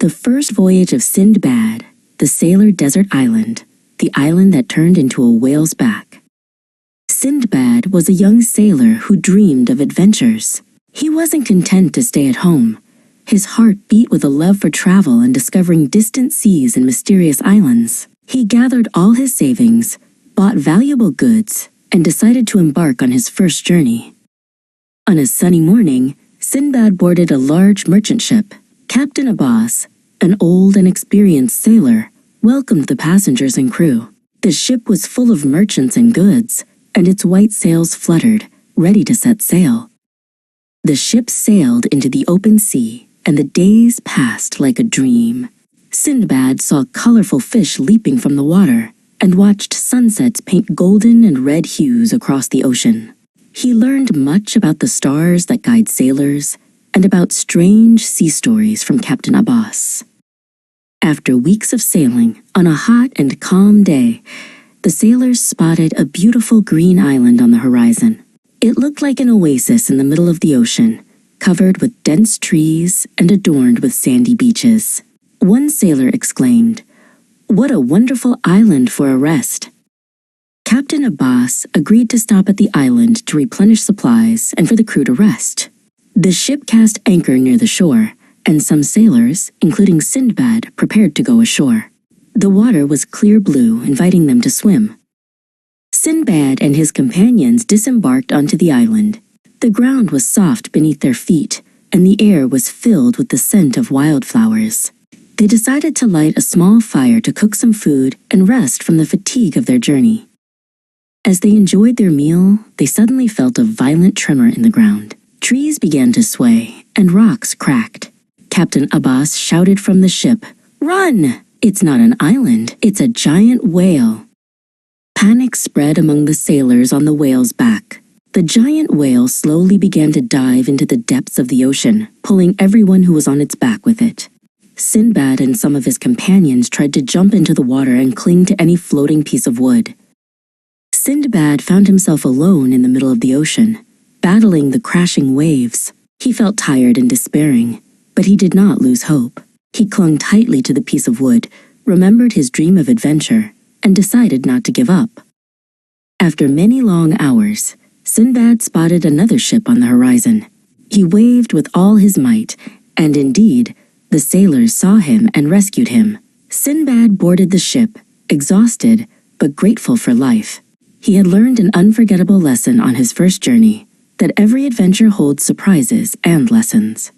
The first voyage of Sindbad, the sailor desert island, the island that turned into a whale's back. Sindbad was a young sailor who dreamed of adventures. He wasn't content to stay at home. His heart beat with a love for travel and discovering distant seas and mysterious islands. He gathered all his savings, bought valuable goods, and decided to embark on his first journey. On a sunny morning, Sindbad boarded a large merchant ship. Captain Abbas, an old and experienced sailor, welcomed the passengers and crew. The ship was full of merchants and goods, and its white sails fluttered, ready to set sail. The ship sailed into the open sea, and the days passed like a dream. Sindbad saw colorful fish leaping from the water, and watched sunsets paint golden and red hues across the ocean. He learned much about the stars that guide sailors, and about strange sea stories from Captain Abbas. After weeks of sailing, on a hot and calm day, the sailors spotted a beautiful green island on the horizon. It looked like an oasis in the middle of the ocean, covered with dense trees and adorned with sandy beaches. One sailor exclaimed, "What a wonderful island for a rest!" Captain Abbas agreed to stop at the island to replenish supplies and for the crew to rest. The ship cast anchor near the shore, and some sailors, including Sindbad, prepared to go ashore. The water was clear blue, inviting them to swim. Sindbad and his companions disembarked onto the island. The ground was soft beneath their feet, and the air was filled with the scent of wildflowers. They decided to light a small fire to cook some food and rest from the fatigue of their journey. As they enjoyed their meal, they suddenly felt a violent tremor in the ground. Trees began to sway, and rocks cracked. Captain Abbas shouted from the ship, "Run! It's not an island, it's a giant whale." Panic spread among the sailors on the whale's back. The giant whale slowly began to dive into the depths of the ocean, pulling everyone who was on its back with it. Sindbad and some of his companions tried to jump into the water and cling to any floating piece of wood. Sindbad found himself alone in the middle of the ocean, battling the crashing waves. He felt tired and despairing, but he did not lose hope. He clung tightly to the piece of wood, remembered his dream of adventure, and decided not to give up. After many long hours, Sindbad spotted another ship on the horizon. He waved with all his might, and indeed, the sailors saw him and rescued him. Sindbad boarded the ship, exhausted but grateful for life. He had learned an unforgettable lesson on his first journey, that every adventure holds surprises and lessons.